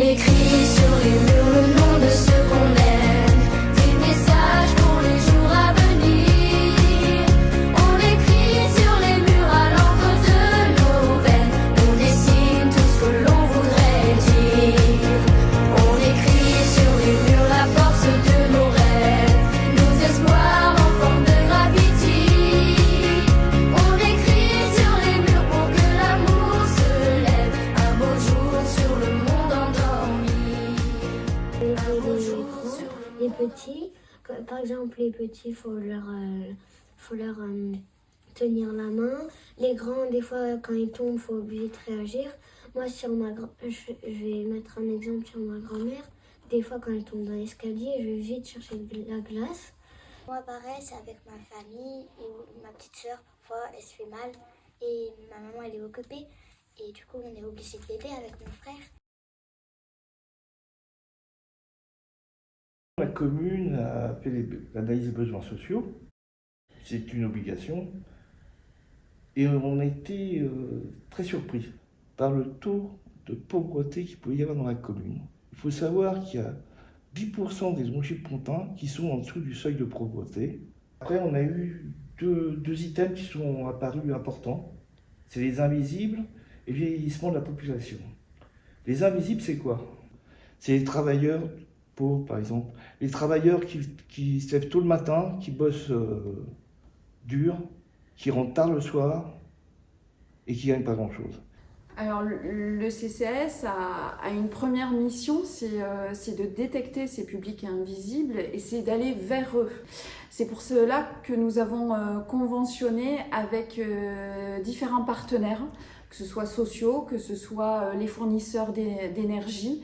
écrit sur les murs le nom de ceux qu'on aime, des messages pour les jours à venir. On écrit sur les murs à l'encre de nos veines, on dessine tout ce que l'on voudrait dire. On écrit sur les murs la force de nos rêves, nos espoirs en forme de graffiti. On écrit sur les murs pour que l'amour se lève un beau jour sur le monde endormi. Un beau jour sur le Les petits, par exemple les petits, faut leur tenir la main. Les grands, des fois, quand ils tombent, faut obligé de réagir. Moi, je vais mettre un exemple sur ma grand-mère. Des fois, quand elle tombe dans l'escalier, je vais vite chercher de la glace. Moi, pareil, c'est avec ma famille ou ma petite sœur. Parfois, elle se fait mal et ma maman, elle est occupée. Et du coup, on est obligé de l'aider avec mon frère. La commune a fait l'analyse des besoins sociaux, c'est une obligation, et on a été très surpris par le taux de pauvreté qu'il pouvait y avoir dans la commune. Il faut savoir qu'il y a 10% des Longines-Pontins qui sont en dessous du seuil de pauvreté. Après, on a eu deux items qui sont apparus importants, c'est les invisibles et le vieillissement de la population. Les invisibles, c'est quoi? C'est les travailleurs pauvres, par exemple. Les travailleurs qui se lèvent tôt le matin, qui bossent dur, qui rentrent tard le soir et qui gagnent pas grand-chose. Alors le CCAS a une première mission, c'est de détecter ces publics invisibles et c'est d'aller vers eux. C'est pour cela que nous avons conventionné avec différents partenaires, que ce soit sociaux, que ce soit les fournisseurs d'énergie,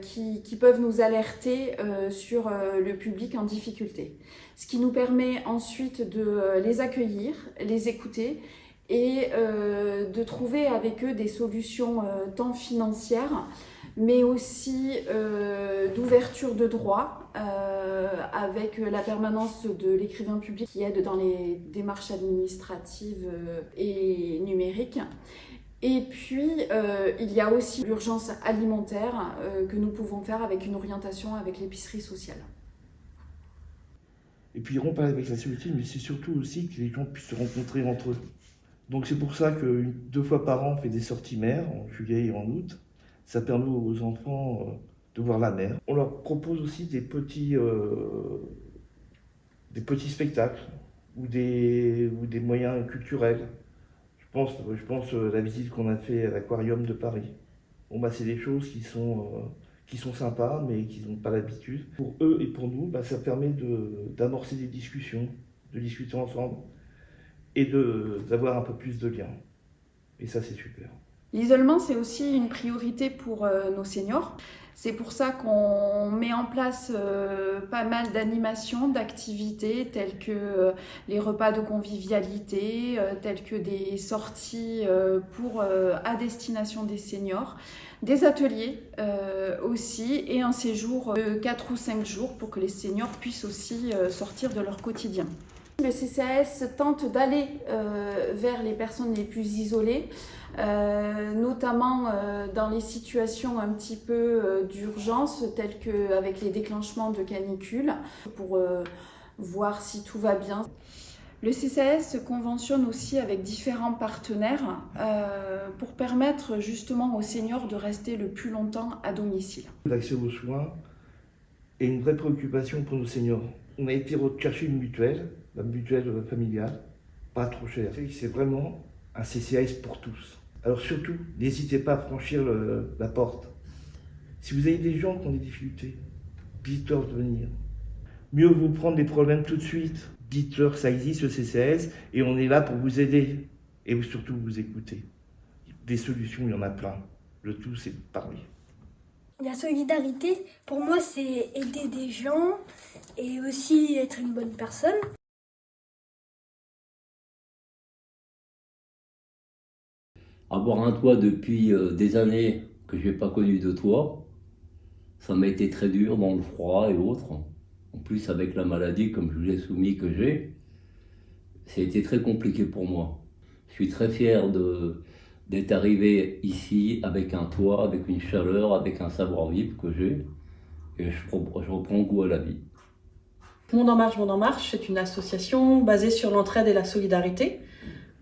qui peuvent nous alerter sur le public en difficulté. Ce qui nous permet ensuite de les accueillir, les écouter et de trouver avec eux des solutions tant financières, mais aussi d'ouverture de droits avec la permanence de l'écrivain public qui aide dans les démarches administratives et numériques. Et puis, il y a aussi l'urgence alimentaire que nous pouvons faire avec une orientation avec l'épicerie sociale. Et puis, on parle avec la solitude, mais c'est surtout aussi que les gens puissent se rencontrer entre eux. Donc c'est pour ça que 2 fois par an, on fait des sorties mer, en juillet et en août. Ça permet aux enfants de voir la mer. On leur propose aussi des petits spectacles ou des moyens culturels. Je pense à la visite qu'on a fait à l'aquarium de Paris. Bon, c'est des choses qui sont sympas, mais qu'ils n'ont pas l'habitude. Pour eux et pour nous, ça permet d'amorcer des discussions, de discuter ensemble et d'avoir un peu plus de liens. Et ça, c'est super. L'isolement, c'est aussi une priorité pour nos seniors. C'est pour ça qu'on met en place pas mal d'animations, d'activités telles que les repas de convivialité, telles que des sorties à destination des seniors, des ateliers aussi et un séjour de 4 ou 5 jours pour que les seniors puissent aussi sortir de leur quotidien. Le CCAS tente d'aller vers les personnes les plus isolées, notamment dans les situations un petit peu d'urgence, telles qu'avec les déclenchements de canicules, pour voir si tout va bien. Le CCAS se conventionne aussi avec différents partenaires pour permettre justement aux seniors de rester le plus longtemps à domicile. L'accès aux soins est une vraie préoccupation pour nos seniors. On a été rechercher une mutuelle, la mutuelle familiale, pas trop chère. C'est vraiment un CCAS pour tous. Alors surtout, n'hésitez pas à franchir la porte. Si vous avez des gens qui ont des difficultés, dites-leur de venir. Mieux vous prendre des problèmes tout de suite. Dites-leur que ça existe, le CCAS, et on est là pour vous aider. Et surtout vous écouter. Des solutions, il y en a plein. Le tout, c'est de parler. La solidarité, pour moi, c'est aider des gens et aussi être une bonne personne. Avoir un toit depuis des années que je n'ai pas connu de toit, ça m'a été très dur dans le froid et autres. En plus, avec la maladie, comme je vous l'ai soumis, que j'ai, ça a été très compliqué pour moi. Je suis très fier d'être arrivé ici avec un toit, avec une chaleur, avec un savoir-vivre que j'ai. Et je reprends goût à la vie. Monde en marche, c'est une association basée sur l'entraide et la solidarité.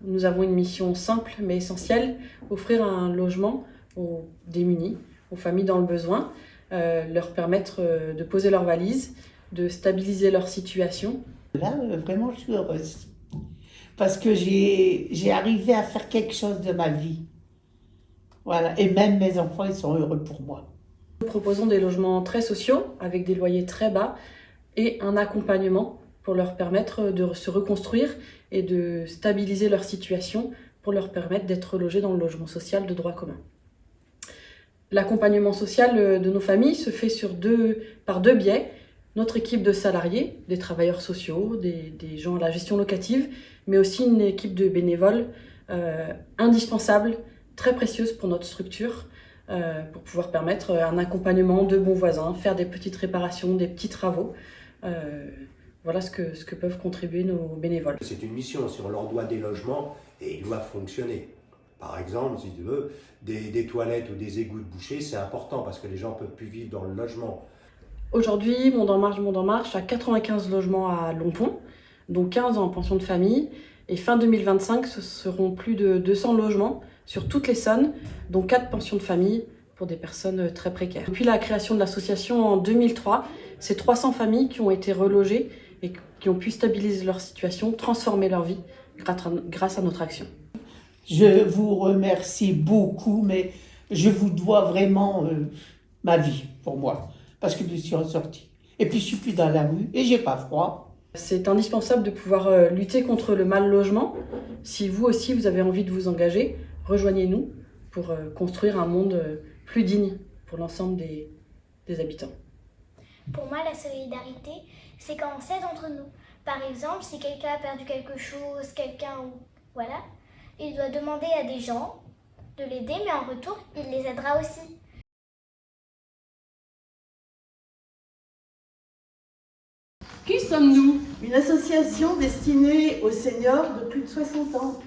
Nous avons une mission simple mais essentielle, offrir un logement aux démunis, aux familles dans le besoin, leur permettre de poser leurs valises, de stabiliser leur situation. Là, vraiment, je suis heureuse. Parce que j'ai arrivé à faire quelque chose de ma vie. Voilà. Et même mes enfants, ils sont heureux pour moi. Nous proposons des logements très sociaux, avec des loyers très bas, et un accompagnement pour leur permettre de se reconstruire et de stabiliser leur situation, pour leur permettre d'être logés dans le logement social de droit commun. L'accompagnement social de nos familles se fait par deux biais. Notre équipe de salariés, des travailleurs sociaux, des gens à la gestion locative, mais aussi une équipe de bénévoles indispensable, très précieuse pour notre structure, pour pouvoir permettre un accompagnement de bons voisins, faire des petites réparations, des petits travaux. Voilà ce que peuvent contribuer nos bénévoles. C'est une mission, si on leur doit des logements, et ils doivent fonctionner. Par exemple, si tu veux, des toilettes ou des égouts de bouchée, c'est important parce que les gens ne peuvent plus vivre dans le logement. Aujourd'hui, Monde en marche a 95 logements à Lompont, dont 15 en pension de famille. Et fin 2025, ce seront plus de 200 logements sur toute l'Essonne, dont 4 pensions de famille pour des personnes très précaires. Depuis la création de l'association en 2003, c'est 300 familles qui ont été relogées et qui ont pu stabiliser leur situation, transformer leur vie grâce à notre action. Je vous remercie beaucoup, mais je vous dois vraiment ma vie pour moi, parce que je suis ressortie. Et puis je suis plus dans la rue et j'ai pas froid. C'est indispensable de pouvoir lutter contre le mal logement. Si vous aussi vous avez envie de vous engager, rejoignez-nous pour construire un monde plus digne pour l'ensemble des habitants. Pour moi, la solidarité, c'est quand on s'aide entre nous. Par exemple, si quelqu'un a perdu quelque chose, voilà, il doit demander à des gens de l'aider, mais en retour, il les aidera aussi. Qui sommes-nous? Une association destinée aux seniors de plus de 60 ans.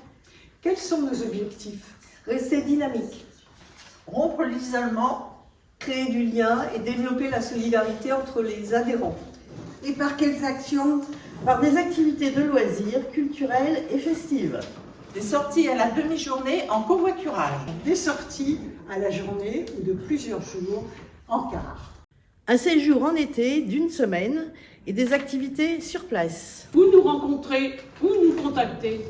Quels sont nos objectifs? Rester dynamique, rompre l'isolement, créer du lien et développer la solidarité entre les adhérents. Et par quelles actions? Par des activités de loisirs, culturelles et festives. Des sorties à la demi-journée en covoiturage. Des sorties à la journée ou de plusieurs jours en car. Un séjour en été d'une semaine et des activités sur place. Vous nous rencontrez ou nous contactez.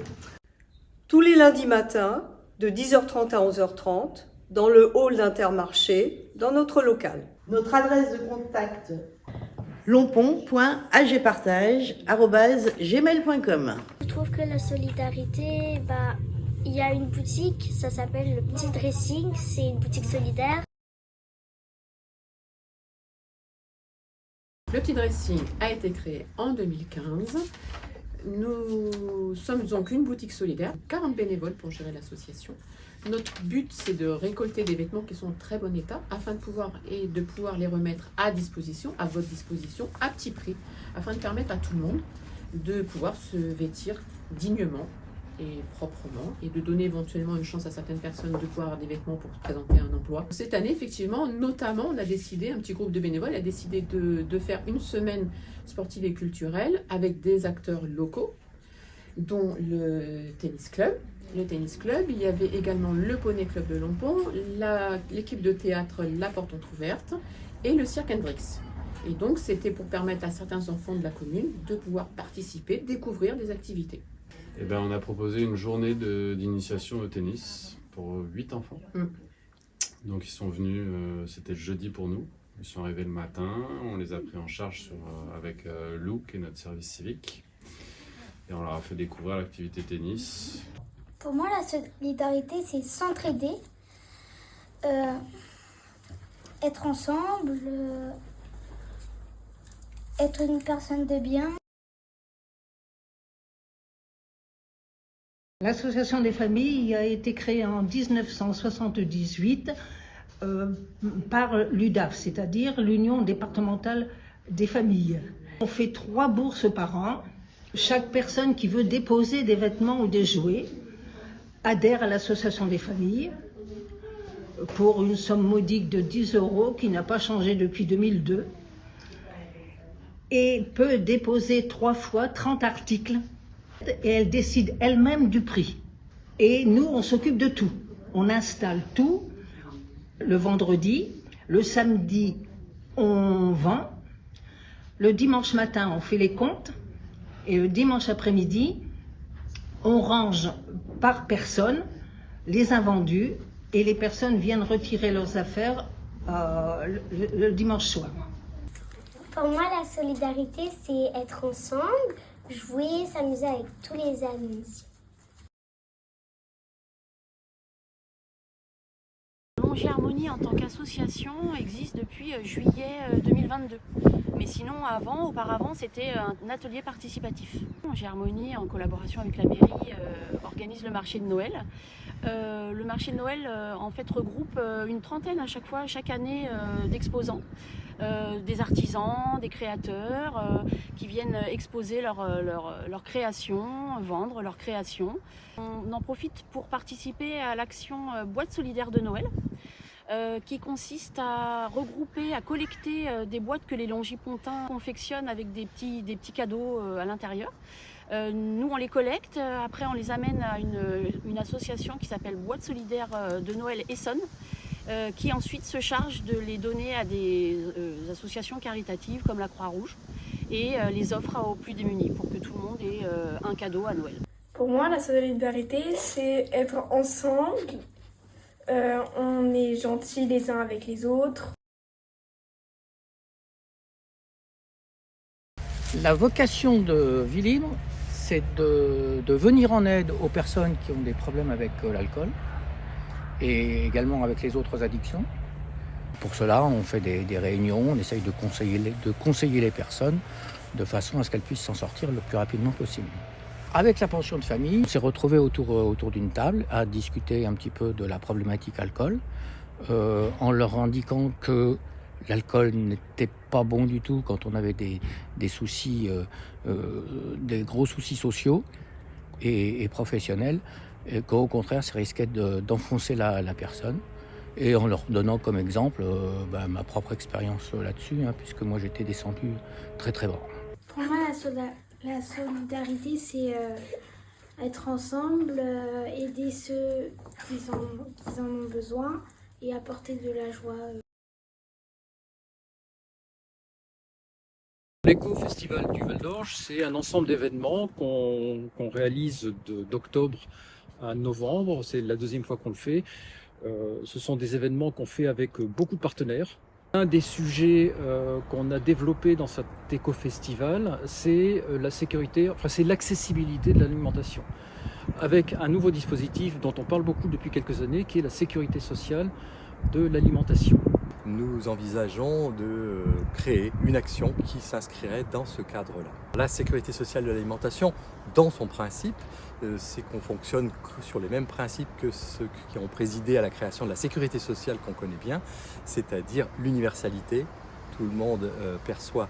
Tous les lundis matins, de 10h30 à 11h30, dans le hall d'Intermarché, dans notre local. Notre adresse de contact lompon.agpartage@gmail.com. Je trouve que la solidarité, il y a une boutique, ça s'appelle le Petit Dressing, c'est une boutique solidaire. Le Petit Dressing a été créé en 2015. Nous sommes donc une boutique solidaire, 40 bénévoles pour gérer l'association. Notre but, c'est de récolter des vêtements qui sont en très bon état afin de pouvoir les remettre à disposition, à votre disposition, à petit prix, afin de permettre à tout le monde de pouvoir se vêtir dignement et proprement et de donner éventuellement une chance à certaines personnes de pouvoir avoir des vêtements pour présenter un emploi. Cette année, effectivement, notamment, on a décidé, un petit groupe de bénévoles a décidé de faire une semaine sportive et culturelle avec des acteurs locaux, dont le tennis club. Il y avait également le Poney Club de Lompont, l'équipe de théâtre La Porte Entrouverte et le cirque Hendrix. Et donc, c'était pour permettre à certains enfants de la commune de pouvoir participer, découvrir des activités. Eh ben, on a proposé une journée d'initiation au tennis pour 8 enfants. Donc, ils sont venus, c'était le jeudi pour nous. Ils sont arrivés le matin, on les a pris en charge avec Lou, qui est notre service civique. Et on leur a fait découvrir l'activité tennis. Pour moi, la solidarité, c'est s'entraider, être ensemble, être une personne de bien. L'association des familles a été créée en 1978 par l'UDAF, c'est-à-dire l'Union départementale des familles. On fait 3 bourses par an. Chaque personne qui veut déposer des vêtements ou des jouets adhère à l'association des familles pour une somme modique de 10 € qui n'a pas changé depuis 2002 et peut déposer 3 fois 30 articles et elle décide elle-même du prix. Et nous, on s'occupe de tout. On installe tout le vendredi, le samedi, on vend, le dimanche matin, on fait les comptes et le dimanche après-midi, on range par personne les invendus et les personnes viennent retirer leurs affaires le dimanche soir. Pour moi, la solidarité, c'est être ensemble, jouer, s'amuser avec tous les amis. Manger Harmonie en tant qu'association existe depuis juillet 2022. Mais sinon, auparavant, c'était un atelier participatif. Manger Harmonie, en collaboration avec la mairie, organise le marché de Noël. Le marché de Noël, en fait, regroupe une trentaine à chaque année d'exposants. Des artisans, des créateurs qui viennent exposer leur création, vendre leurs créations. On en profite pour participer à l'action Boîte solidaire de Noël qui consiste à regrouper, à collecter des boîtes que les Longipontins confectionnent avec des petits cadeaux à l'intérieur. Nous on les collecte, après on les amène à une association qui s'appelle Boîte solidaire de Noël Essonne. Qui ensuite se charge de les donner à des associations caritatives comme la Croix-Rouge et les offre aux plus démunis pour que tout le monde ait un cadeau à Noël. Pour moi, la solidarité, c'est être ensemble, on est gentils les uns avec les autres. La vocation de Vie Libre, c'est de venir en aide aux personnes qui ont des problèmes avec l'alcool et également avec les autres addictions. Pour cela, on fait des réunions, on essaye de conseiller les personnes de façon à ce qu'elles puissent s'en sortir le plus rapidement possible. Avec la pension de famille, on s'est retrouvés autour d'une table à discuter un petit peu de la problématique alcool, en leur indiquant que l'alcool n'était pas bon du tout quand on avait des soucis, des gros soucis sociaux et professionnels, et qu'au contraire, ça risquait d'enfoncer la personne. Et en leur donnant comme exemple ma propre expérience là-dessus, puisque moi j'étais descendu très très bas. Pour moi, la solidarité, c'est être ensemble, aider ceux qui en ont besoin et apporter de la joie. L'éco-festival du Val d'Orge, c'est un ensemble d'événements qu'on réalise d'octobre à novembre. C'est la deuxième fois qu'on le fait. Ce sont des événements qu'on fait avec beaucoup de partenaires. Un des sujets qu'on a développé dans cet éco-festival, c'est la sécurité, c'est l'accessibilité de l'alimentation. Avec un nouveau dispositif dont on parle beaucoup depuis quelques années, qui est la sécurité sociale de l'alimentation. Nous envisageons de créer une action qui s'inscrirait dans ce cadre-là. La sécurité sociale de l'alimentation, dans son principe, c'est qu'on fonctionne sur les mêmes principes que ceux qui ont présidé à la création de la sécurité sociale qu'on connaît bien, c'est-à-dire l'universalité. Tout le monde perçoit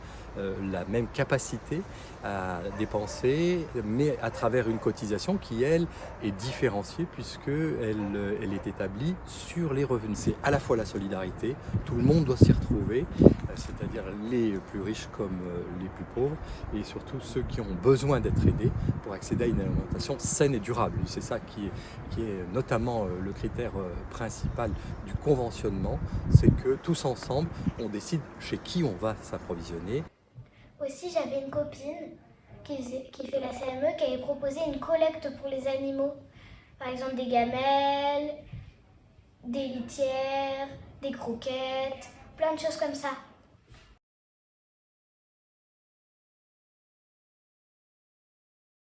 la même capacité à dépenser, mais à travers une cotisation qui, elle, est différenciée puisqu'elle est établie sur les revenus. C'est à la fois la solidarité, tout le monde doit s'y retrouver, c'est-à-dire les plus riches comme les plus pauvres, et surtout ceux qui ont besoin d'être aidés pour accéder à une alimentation saine et durable. C'est ça qui est notamment le critère principal du conventionnement, c'est que tous ensemble, on décide chez qui on va s'approvisionner. Aussi, j'avais une copine qui fait la CME qui avait proposé une collecte pour les animaux. Par exemple, des gamelles, des litières, des croquettes, plein de choses comme ça.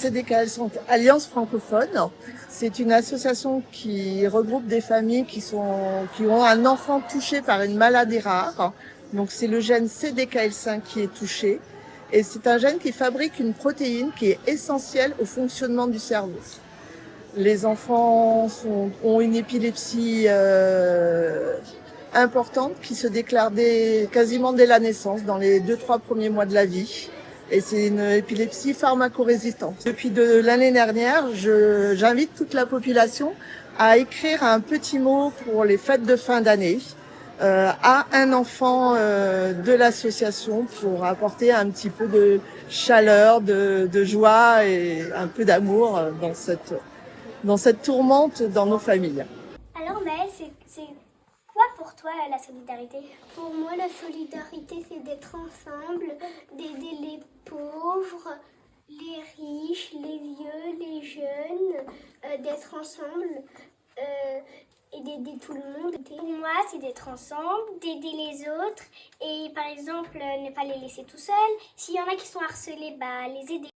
CDKL Alliance francophone, c'est une association qui regroupe des familles qui ont un enfant touché par une maladie rare. Donc c'est le gène CDKL5 qui est touché. Et c'est un gène qui fabrique une protéine qui est essentielle au fonctionnement du cerveau. Les enfants ont une épilepsie importante qui se déclare quasiment dès la naissance, dans les 2-3 premiers mois de la vie. Et c'est une épilepsie pharmacorésistante. Depuis l'année dernière, j'invite toute la population à écrire un petit mot pour les fêtes de fin d'année à un enfant de l'association pour apporter un petit peu de chaleur, de joie et un peu d'amour dans cette tourmente dans nos familles. Alors Maëlle, c'est quoi pour toi la solidarité? Pour moi, la solidarité, c'est d'être ensemble, d'aider les pauvres, les riches, les vieux, les jeunes, d'être ensemble et d'aider tout le monde. Pour moi, c'est d'être ensemble, d'aider les autres et par exemple, ne pas les laisser tout seuls. S'il y en a qui sont harcelés, les aider.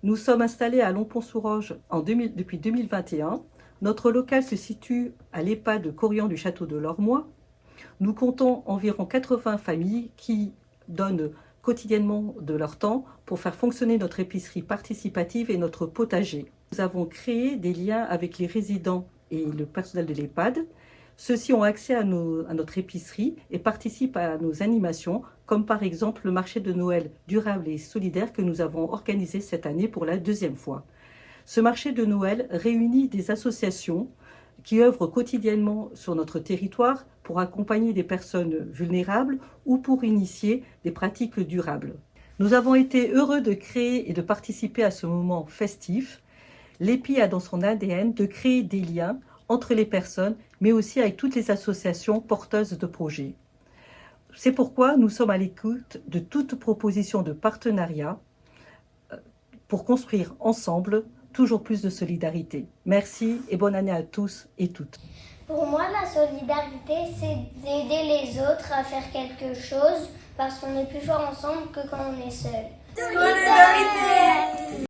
Nous sommes installés à Longpont-sous-Roge depuis 2021. Notre local se situe à l'EHPAD Corian du Château de l'Ormois. Nous comptons environ 80 familles qui donnent quotidiennement de leur temps pour faire fonctionner notre épicerie participative et notre potager. Nous avons créé des liens avec les résidents et le personnel de l'EHPAD. Ceux-ci ont accès à notre épicerie et participent à nos animations, comme par exemple le marché de Noël durable et solidaire que nous avons organisé cette année pour la 2e fois. Ce marché de Noël réunit des associations qui œuvrent quotidiennement sur notre territoire pour accompagner des personnes vulnérables ou pour initier des pratiques durables. Nous avons été heureux de créer et de participer à ce moment festif. L'EPI a dans son ADN de créer des liens entre les personnes, mais aussi avec toutes les associations porteuses de projets. C'est pourquoi nous sommes à l'écoute de toute proposition de partenariat pour construire ensemble toujours plus de solidarité. Merci et bonne année à tous et toutes. Pour moi, la solidarité, c'est d'aider les autres à faire quelque chose parce qu'on est plus fort ensemble que quand on est seul. Solidarité!